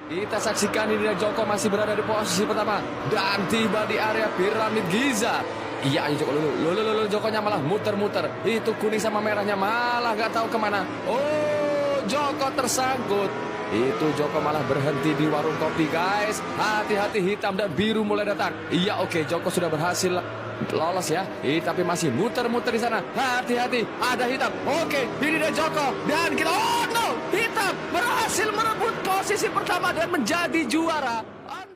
Kita saksikan ini dan Joko masih berada di posisi pertama dan tiba di area piramid Giza. Iya, ayo Joko, Jokonya malah muter-muter. Itu kuning sama merahnya malah gak tahu kemana. Oh, Joko tersangkut. Itu Joko malah berhenti di warung kopi, guys. Hati-hati, hitam dan biru mulai datang. Iya, oke, Joko sudah berhasil lolos ya. Tapi masih muter-muter di sana. Hati-hati, ada hitam. Oke, ini dia Joko. Dan kita, oh no, hitam berhasil merebut posisi pertama dan menjadi juara.